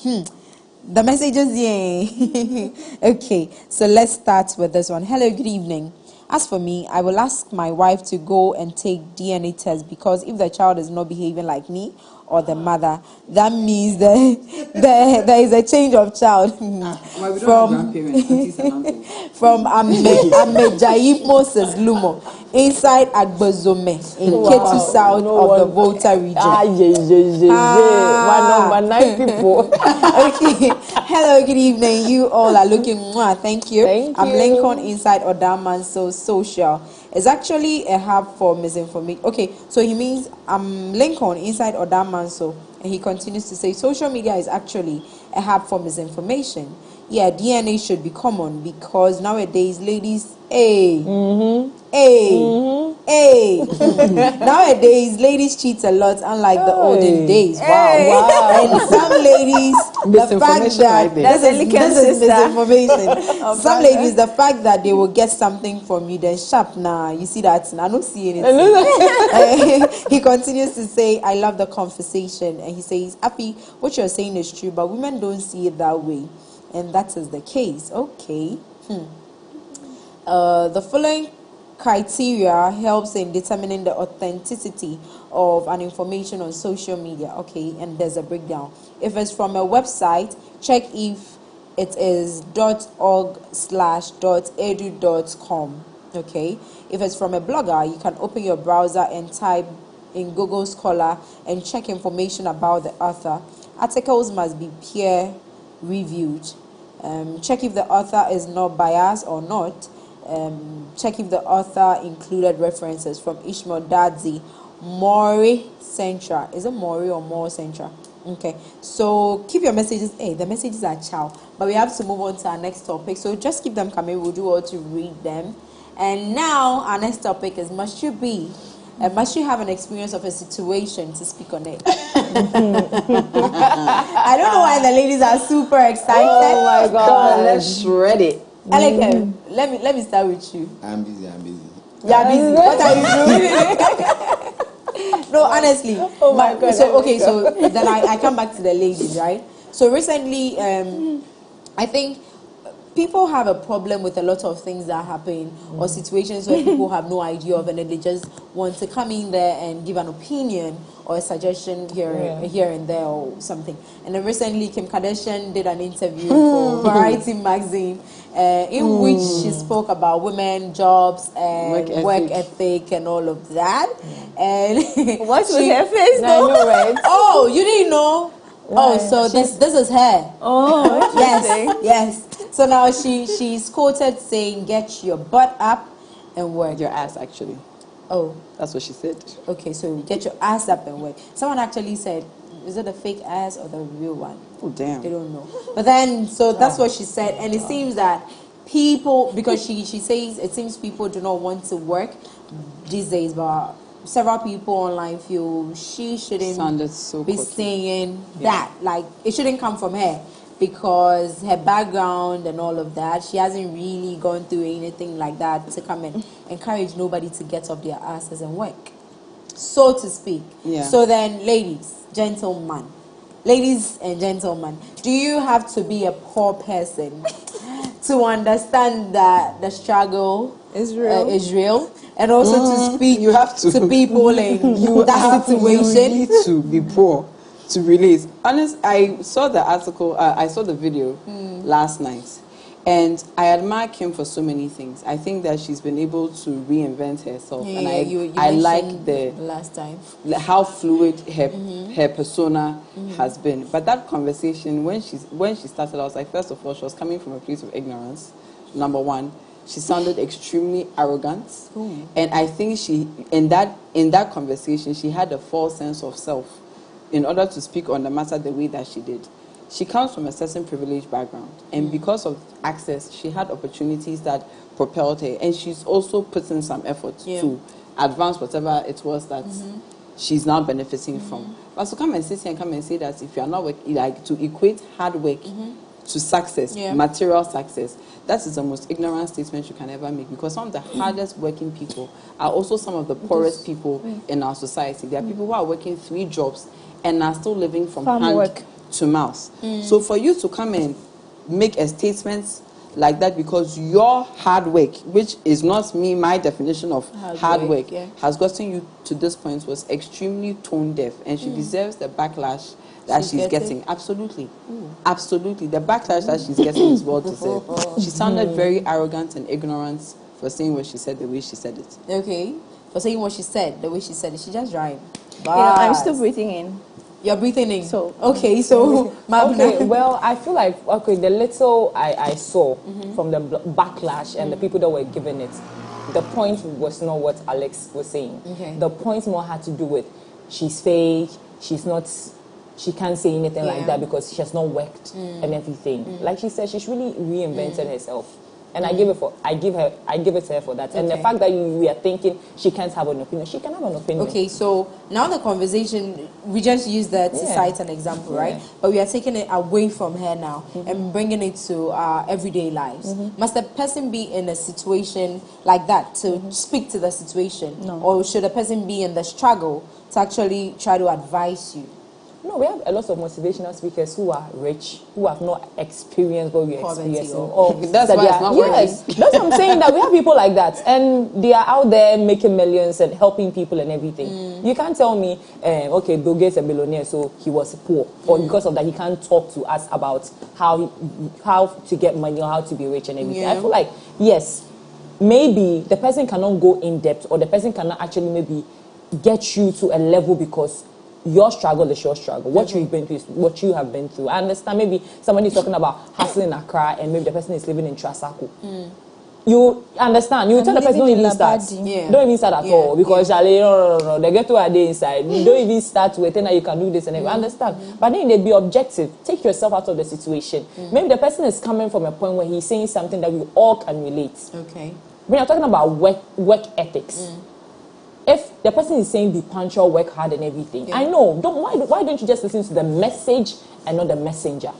The messages, yeah. Okay, so let's start with this one. Hello, good evening. As for me, I will ask my wife to go and take DNA test, because if the child is not behaving like me or the mother, that means that there is a change of child. From Amejayi Moses Lumo inside Agbozome in Ketu South of the Volta region. One number 9 people. Okay. Hello, good evening. You all are looking mwah. Thank you. I'm Lincoln inside Odamanso Social. It's actually a hub for misinformation. Okay, so he means I'm Lincoln inside Odamanso, and he continues to say social media is actually a hub for misinformation. Yeah, DNA should be common, because nowadays ladies, nowadays ladies cheat a lot, unlike the olden days. Wow. And some ladies, the fact that this is misinformation. Some ladies, the fact that they will get something from you, then sharp. Nah, you see that? I don't see anything. He continues to say, I love the conversation, and he says, Happy, what you're saying is true, but women don't see it that way. And that is the case. Okay. The following criteria helps in determining the authenticity of an information on social media. Okay, and there's a breakdown. If it's from a website, check if it is .org/.edu.com. Okay, if it's from a blogger, you can open your browser and type in Google Scholar and check information about the author. Articles must be peer reviewed. Check if the author is not biased or not. Check if the author included references from Ishmael Dadzi, Maury Centra. Is it Maury or More Centra? Okay, so keep your messages. Hey, the messages are chow, but we have to move on to our next topic. So just keep them coming. We'll do all to read them. And now our next topic is: must you have an experience of a situation to speak on it? I don't know why the ladies are super excited. Oh my God, let's shred it. Aleke, let me start with you. I'm busy. You're busy. What are you doing? No, honestly. Oh my God. So then I come back to the ladies, right? So recently, I think people have a problem with a lot of things that happen or situations where people have no idea of, and then they just want to come in there and give an opinion or a suggestion here and there or something. And then recently, Kim Kardashian did an interview for Variety magazine in which she spoke about women, jobs, and work ethic and all of that. And what was her face? No, right? Oh, you didn't know? Oh, so this is her. Oh, yes. So now she's quoted saying, "Get your butt up and work." Your ass, actually. Oh, that's what she said. Okay, so get your ass up and work. Someone actually said, "Is it a fake ass or the real one?" Oh, damn. They don't know. But then, so that's what she said, and it seems that people, because she says it seems people do not want to work these days, but several people online feel she shouldn't be saying that. Like, it shouldn't come from her because her background and all of that, she hasn't really gone through anything like that to come and encourage nobody to get off their asses and work, so to speak. Yeah. So then, ladies and gentlemen, do you have to be a poor person to understand that the struggle is real? And also to speak you have to people in that situation. You need to be poor to release. Honest, I saw the article, I saw the video last night, and I admire Kim for so many things. I think that she's been able to reinvent herself, and I like the last time how fluid her persona has been. But that conversation, when she started, I was like, first of all, she was coming from a place of ignorance. Number one. She sounded extremely arrogant, and I think in that conversation she had a false sense of self in order to speak on the matter the way that she did. She comes from a certain privileged background, and because of access, she had opportunities that propelled her, and she's also put in some effort to advance whatever it was that she's now benefiting from. But to come and sit here and come and say that if you are not working, like to equate hard work to success, material success, that is the most ignorant statement you can ever make, because some of the hardest working people are also some of the poorest people in our society. There are people who are working 3 jobs and are still living from hand to mouth. So for you to come and make a statement like that because your hard work, which is not my definition of hard work, has gotten you to this point, was extremely tone deaf, and she deserves the backlash that she's getting. Absolutely. Absolutely. The backlash that she's getting is well deserved. She sounded very arrogant and ignorant for saying what she said the way she said it. Okay. For saying what she said the way she said it. She just rhymed. I'm still breathing in. You're breathing in. So okay, so okay, well, I feel like the little I saw from the backlash and the people that were giving it, the point was not what Alex was saying. Okay. The point more had to do with she's fake, she can't say anything like that because she has not worked and everything. Like she said, she's really reinvented herself. And I give it to her for that. And the fact that we are thinking she can't have an opinion, she can have an opinion. Okay, so now the conversation, we just used that to cite an example, right? But we are taking it away from her now and bringing it to our everyday lives. Must a person be in a situation like that to speak to the situation? No. Or should a person be in the struggle to actually try to advise you? No, we have a lot of motivational speakers who are rich, who have not experienced what we're experiencing. Or that's why it's not yes, that's what I'm saying, that we have people like that. And they are out there making millions and helping people and everything. You can't tell me, okay, Bill Gates is a billionaire, so he was poor. Or because of that, he can't talk to us about how to get money or how to be rich and everything. I feel like, yes, maybe the person cannot go in depth, or the person cannot actually maybe get you to a level because your struggle is your struggle. What you've been through is what you have been through. I understand maybe somebody is talking about hustling in Accra and maybe the person is living in Trasacco. You understand? You tell the person don't even start. Don't even start at all because no, they get to a day inside. You don't even start with and you can do this and everything. Understand? But then they be objective. Take yourself out of the situation. Maybe the person is coming from a point where he's saying something that we all can relate. Okay. When you're talking about work ethics. If the person is saying be punctual, work hard and everything, I know. Why don't you just listen to the message and not the messenger?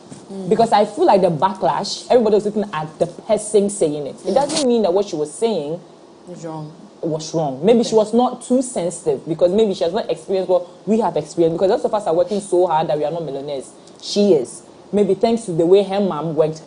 Because I feel like the backlash, everybody was looking at the person saying it. It doesn't mean that what she was saying was wrong. Maybe she was not too sensitive because maybe she has not experienced what we have experienced. Because those of us are working so hard that we are not millionaires. She is. Maybe thanks to the way her mom worked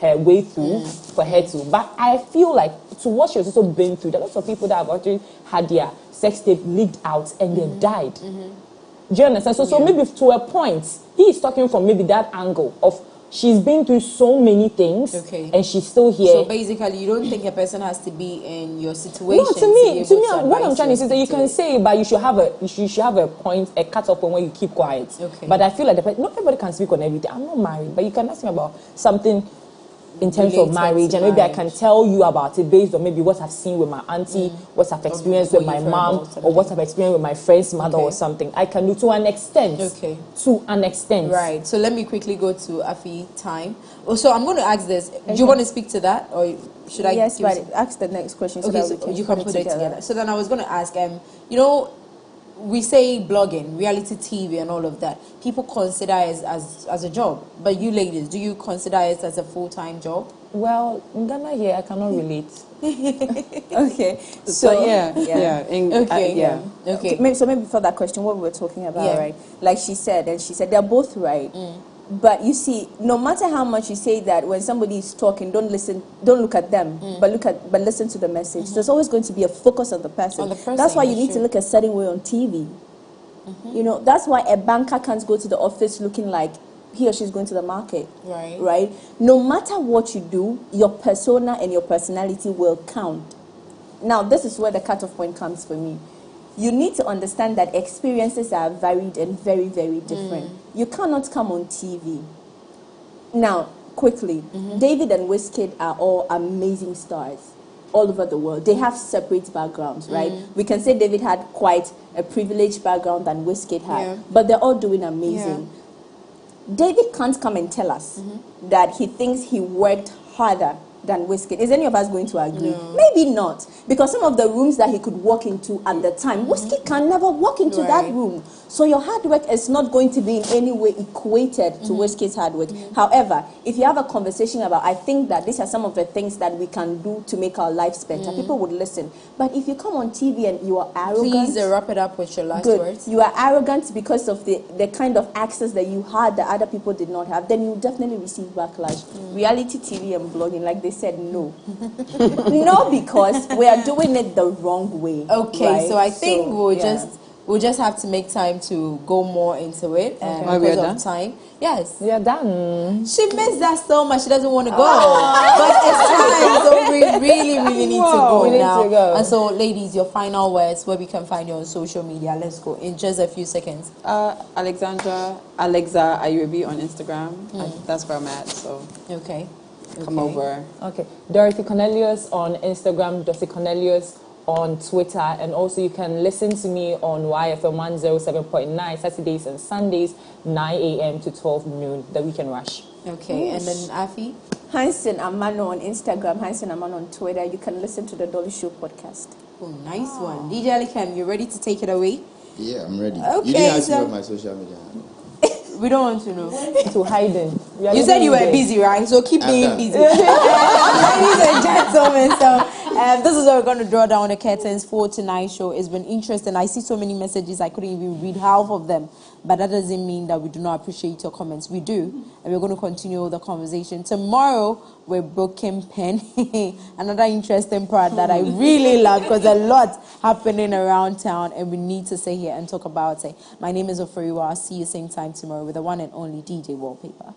her way through for her to. But I feel like to what she was also been through, there are lots of people that have actually had their sex tape leaked out and they died. Do you understand? So maybe to a point, he is talking from maybe that angle of she's been through so many things and she's still here. So basically, you don't think a person has to be in your situation? No, to me, what I'm trying to say is that you can say, but you should have a point, a cut-off point where you keep quiet. But I feel like not everybody can speak on everything. I'm not married, but you can ask me about something in terms of marriage, and maybe I can tell you about it based on maybe what I've seen with my auntie, what I've experienced with my mom, or what I've experienced with my friend's mother or something. I can do to an extent. To an extent. Right. So let me quickly go to Afi time. So I'm going to ask this. Do you want to speak to that, or should I? Yes, but ask the next question. So so you can put it together. So then I was going to ask, you know, we say blogging, reality TV and all of that. People consider it as a job. But you ladies, do you consider it as a full-time job? Well, in Ghana here, I cannot relate. Okay. So maybe for that question, what we were talking about, right? Like she said, they're both right. But you see, no matter how much you say that when somebody is talking, don't look at them, but listen to the message. There's always going to be a focus on the person. That's why you need to look a certain way on TV. You know, that's why a banker can't go to the office looking like he or she's going to the market. Right? No matter what you do, your persona and your personality will count. Now, this is where the cutoff point comes for me. You need to understand that experiences are varied and very, very different. You cannot come on TV. Now, quickly, David and Wizkid are all amazing stars all over the world. They have separate backgrounds, right? We can say David had quite a privileged background than Wizkid had, but they're all doing amazing. David can't come and tell us that he thinks he worked harder than Wizkid. Is any of us going to agree? No. Maybe not. Because some of the rooms that he could walk into at the time, Wizkid can never walk into that room. So your hard work is not going to be in any way equated to Wizkid's hard work. However, if you have a conversation about, I think that these are some of the things that we can do to make our lives better, people would listen. But if you come on TV and you are arrogant... Please wrap it up with your last words. You are arrogant because of the kind of access that you had that other people did not have, then you definitely receive backlash. Reality TV and blogging, like they said, no. No, because we are doing it the wrong way. Okay, right? so I think we'll just have to make time to go more into it because of time. Yes. We are done. She missed that so much. She doesn't want to go. But it's time. So we really need to go now. And so, ladies, your final words, where we can find you on social media. Let's go in just a few seconds. Alexa Ayubi on Instagram. That's where I'm at. So come over. Okay. Dorothy Cornelius on Instagram. Dorothy Cornelius on Twitter, and also you can listen to me on YFM 107.9 Saturdays and Sundays 9 a.m. to 12 noon, the weekend rush. Okay. And then Afi? Hansen Amano on Instagram, Hansen Amano on Twitter. You can listen to the Dolly Show podcast. Oh, nice one. DJ Alikem, you ready to take it away? Yeah, I'm ready. Okay, you didn't ask me about my social media. We don't want to know. To hiding. You said you were busy, right? So keep being busy. Ladies and gentlemen, so This is where we're going to draw down the curtains for tonight's show. It's been interesting. I see so many messages, I couldn't even read half of them. But that doesn't mean that we do not appreciate your comments. We do. And we're going to continue the conversation. Tomorrow, we're Broken Pen. Another interesting part that I really love because a lot happening around town and we need to stay here and talk about it. My name is Oforiwaa. I'll see you same time tomorrow with the one and only DJ Wallpaper.